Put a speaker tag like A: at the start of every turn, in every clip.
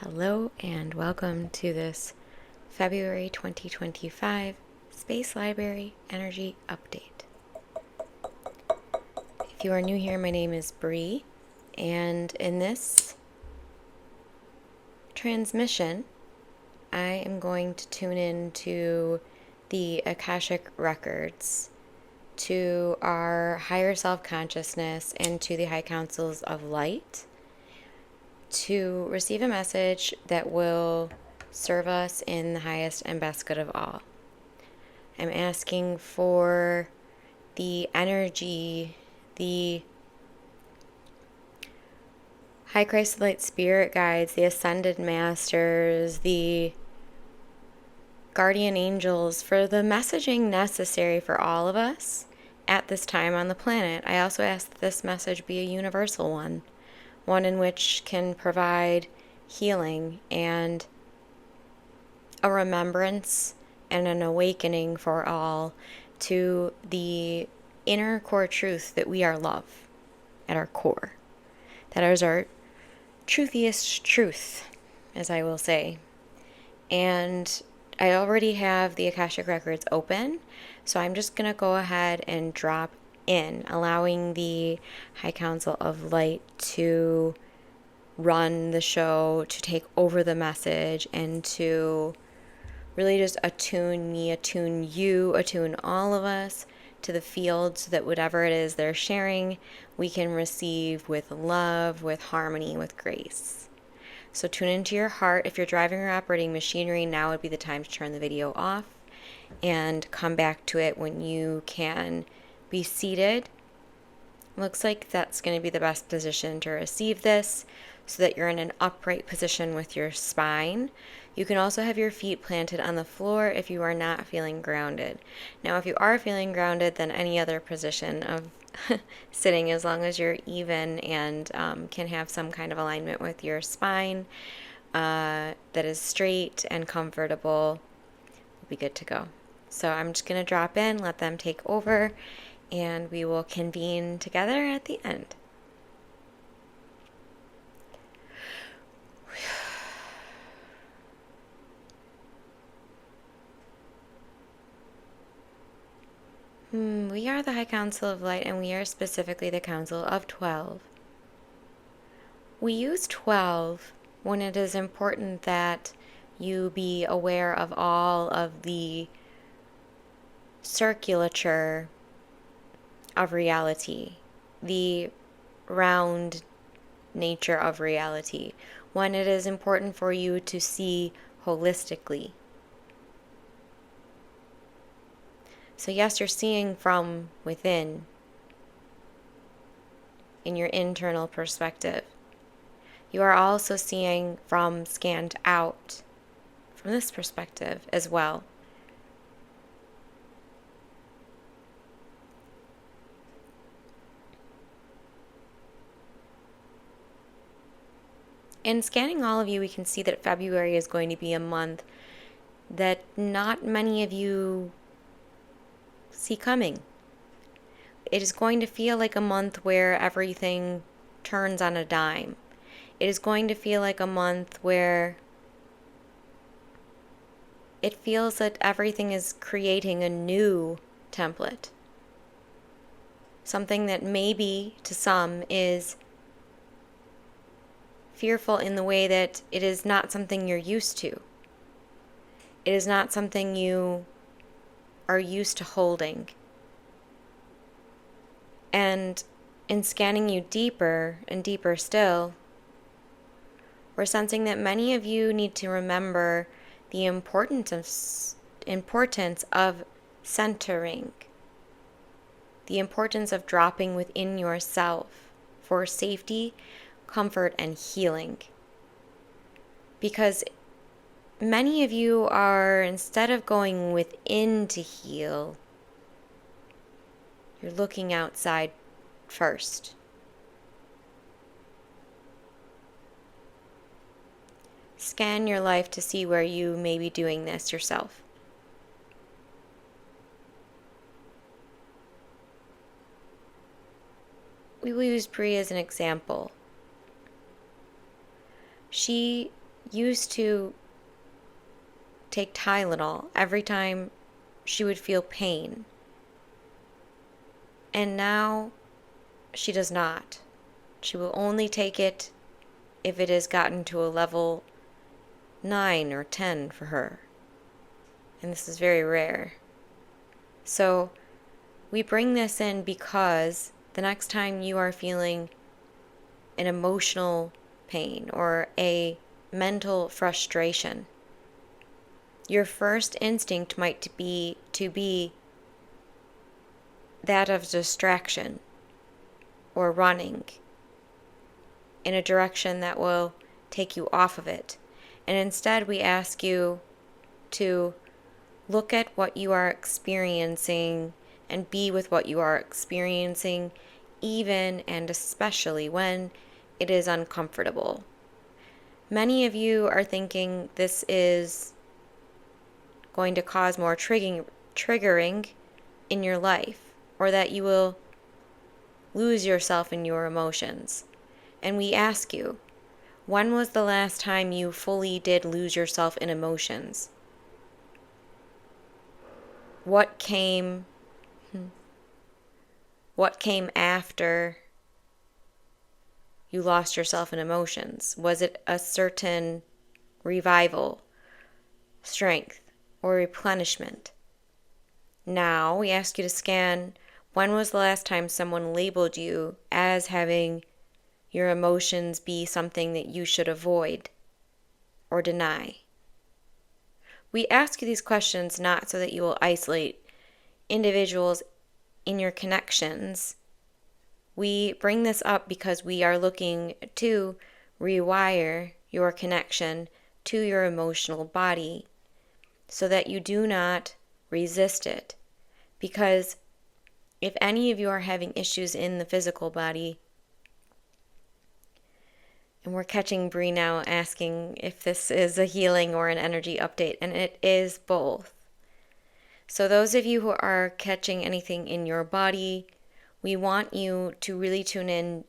A: Hello and welcome to this February 2025 Space Library Energy Update. If you are new here, my name is Bree, and in this transmission, I am going to tune into the Akashic Records, to our higher self-consciousness, and to the high councils of light to receive a message that will serve us in the highest and best good of all. I'm asking for the energy, the High Christ Light Spirit Guides, the Ascended Masters, the Guardian Angels, for the messaging necessary for all of us at this time on the planet. I also ask that this message be a universal one in which can provide healing and a remembrance and an awakening for all to the inner core truth that we are love at our core. That is our truthiest truth, as I will say. And I already have the Akashic Records open, so I'm just going to go ahead and drop in, allowing the High Council of Light to run the show, to take over the message, and to really just attune me, attune you, attune all of us to the field so that whatever it is they're sharing, we can receive with love, with harmony, with grace. So tune into your heart. If you're driving or operating machinery, now would be the time to turn the video off and come back to it when you can be seated. Looks like that's going to be the best position to receive this, so that you're in an upright position with your spine. You can also have your feet planted on the floor if you are not feeling grounded. Now, if you are feeling grounded, then any other position of sitting, as long as you're even and can have some kind of alignment with your spine that is straight and comfortable, will be good to go. So I'm just going to drop in, let them take over, and we will convene together at the end. We are the High Council of Light, and we are specifically the Council of 12. We use 12 when it is important that you be aware of all of the circulature of reality, the round nature of reality, when it is important for you to see holistically. So yes, you're seeing from within, in your internal perspective. You are also seeing from scanned out, from this perspective as well. In scanning all of you, we can see that February is going to be a month that not many of you see coming. It is going to feel like a month where everything turns on a dime. It is going to feel like a month where it feels that everything is creating a new template. Something that maybe to some is fearful in the way that it is not something you're used to. It is not something you are used to holding. And in scanning you deeper and deeper still, we're sensing that many of you need to remember the importance of centering, the importance of dropping within yourself for safety, comfort, and healing. Because many of you are, instead of going within to heal, you're looking outside first. Scan your life to see where you may be doing this yourself. We will use Bree as an example. She used to take Tylenol every time she would feel pain. And now she does not. She will only take it if it has gotten to a level 9 or 10 for her. And this is very rare. So we bring this in because the next time you are feeling an emotional pain or a mental frustration, your first instinct might be to be that of distraction or running in a direction that will take you off of it. And instead, we ask you to look at what you are experiencing and be with what you are experiencing, even and especially when it is uncomfortable. Many of you are thinking this is going to cause more triggering in your life, or that you will lose yourself in your emotions. And we ask you, when was the last time you fully did lose yourself in emotions? What came after you lost yourself in emotions? Was it a certain revival, strength, or replenishment? Now we ask you to scan, when was the last time someone labeled you as having your emotions be something that you should avoid or deny? We ask you these questions not so that you will isolate individuals in your connections. We bring this up because we are looking to rewire your connection to your emotional body so that you do not resist it. Because if any of you are having issues in the physical body, and we're catching Bree now asking if this is a healing or an energy update, and it is both. So those of you who are catching anything in your body, we want you to really tune in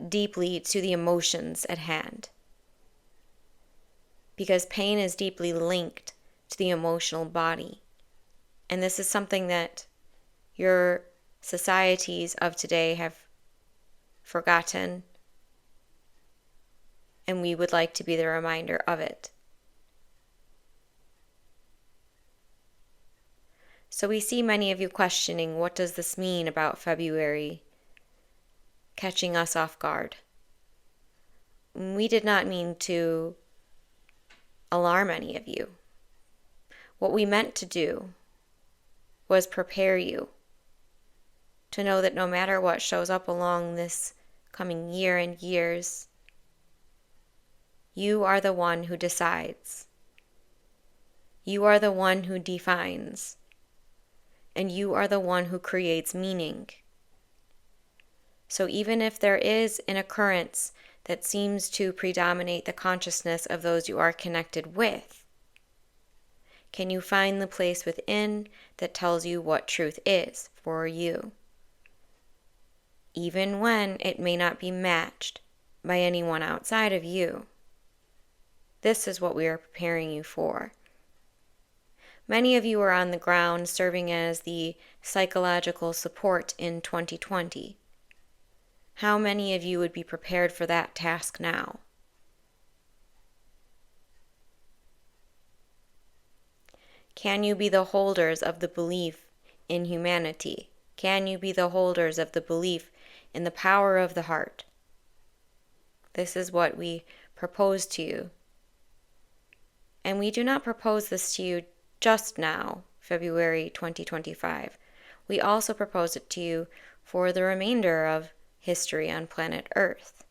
A: deeply to the emotions at hand. Because pain is deeply linked to the emotional body. And this is something that your societies of today have forgotten, and we would like to be the reminder of it. So we see many of you questioning, what does this mean about February catching us off guard? We did not mean to alarm any of you. What we meant to do was prepare you to know that no matter what shows up along this coming year and years, you are the one who decides. You are the one who defines. And you are the one who creates meaning. So even if there is an occurrence that seems to predominate the consciousness of those you are connected with, can you find the place within that tells you what truth is for you? Even when it may not be matched by anyone outside of you. This is what we are preparing you for. Many of you are on the ground serving as the psychological support in 2020. How many of you would be prepared for that task now? Can you be the holders of the belief in humanity? Can you be the holders of the belief in the power of the heart? This is what we propose to you. And we do not propose this to you just now, February 2025. We also propose it to you for the remainder of history on planet Earth.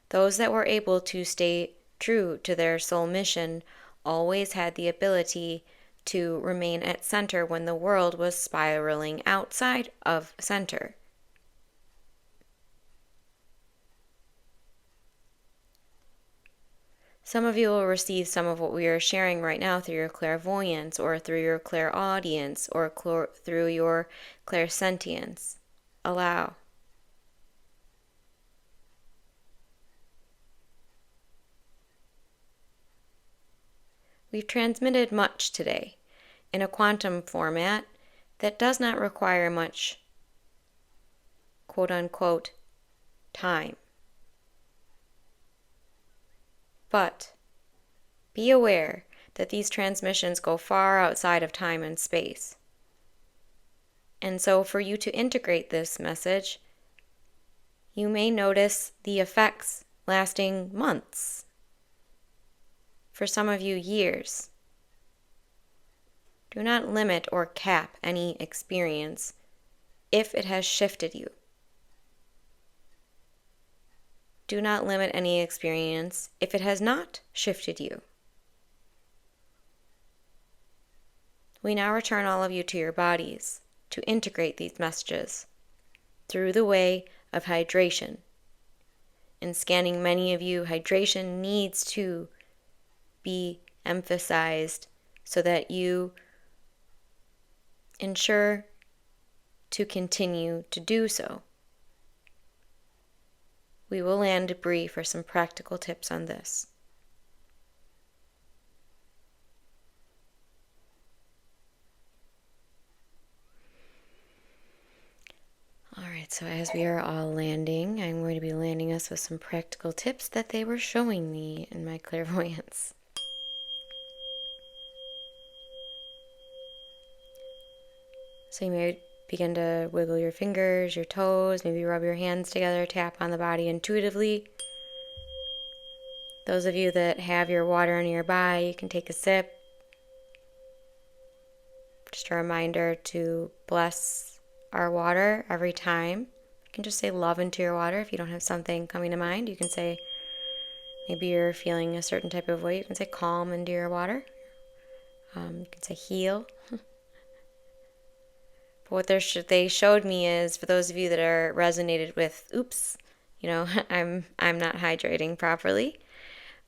A: Those that were able to stay true to their soul mission always had the ability to remain at center when the world was spiraling outside of center. Some of you will receive some of what we are sharing right now through your clairvoyance, or through your clairaudience, or through your clairsentience. Allow. we've transmitted much today in a quantum format that does not require much, quote unquote, time. But be aware that these transmissions go far outside of time and space. And so for you to integrate this message, you may notice the effects lasting months. For some of you, years. Do not limit or cap any experience if it has shifted you. Do not limit any experience if it has not shifted you. We now return all of you to your bodies to integrate these messages through the way of hydration. In scanning many of you, hydration needs to be emphasized so that you ensure to continue to do so. We will land Bree for some practical tips on this. Alright, so as we are all landing, I'm going to be landing us with some practical tips that they were showing me in my clairvoyance. So you may begin to wiggle your fingers, your toes, maybe rub your hands together, tap on the body intuitively. Those of you that have your water nearby, you can take a sip. Just a reminder to bless our water every time. You can just say love into your water. If you don't have something coming to mind, you can say, maybe you're feeling a certain type of way, you can say calm into your water. You can say heal. But what they showed me is, for those of you that are resonated with, oops, I'm not hydrating properly.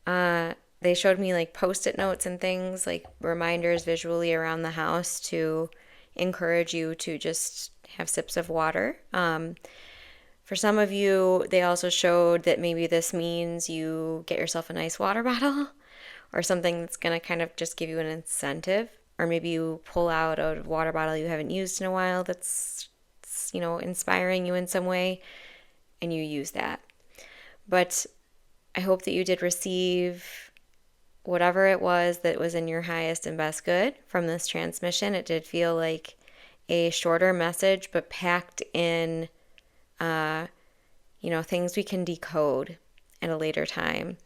A: They showed me like Post-it notes and things, like reminders visually around the house to encourage you to just have sips of water. For some of you, they also showed that maybe this means you get yourself a nice water bottle or something that's going to kind of just give you an incentive. Or maybe you pull out a water bottle you haven't used in a while that's, inspiring you in some way, and you use that. But I hope that you did receive whatever it was that was in your highest and best good from this transmission. It did feel like a shorter message, but packed in, things we can decode at a later time.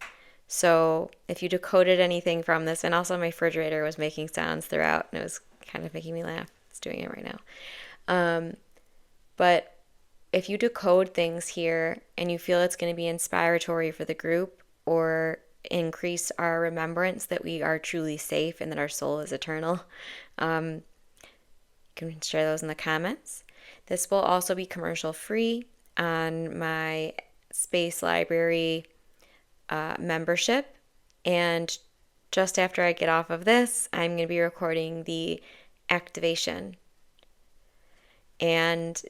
A: So if you decoded anything from this, and also my refrigerator was making sounds throughout, and it was kind of making me laugh. It's doing it right now. But if you decode things here and you feel it's going to be inspiratory for the group or increase our remembrance that we are truly safe and that our soul is eternal, you can share those in the comments. This will also be commercial free on my Space Library membership, and just after I get off of this, I'm going to be recording the activation and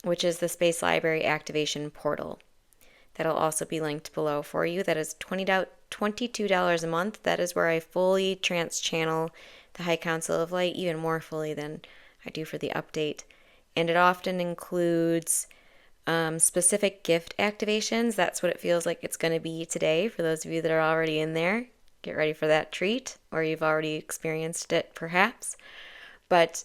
A: which is the Space Library activation portal. That'll also be linked below for you. That is $22 a month. That is where I fully trans-channel the High Council of Light, even more fully than I do for the update. And it often includes specific gift activations. That's what it feels like it's going to be today. For those of you that are already in there, get ready for that treat, or you've already experienced it perhaps. But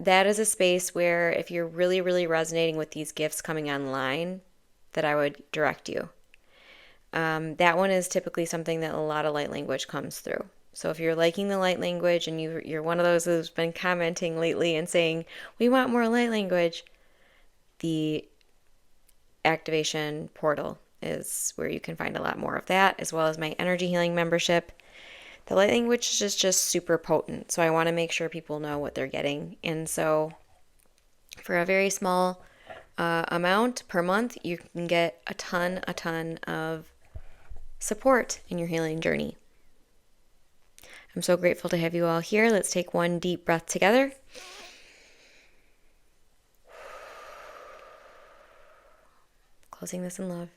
A: that is a space where if you're really, really resonating with these gifts coming online, that I would direct you. That one is typically something that a lot of light language comes through. So if you're liking the light language and you're one of those who's been commenting lately and saying, we want more light language, the activation portal is where you can find a lot more of that, as well as my energy healing membership. The light language is just super potent, so I want to make sure people know what they're getting. And so for a very small amount per month, you can get a ton of support in your healing journey. I'm so grateful to have you all here. Let's take one deep breath together. Closing this in love.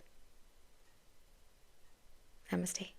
A: Namaste.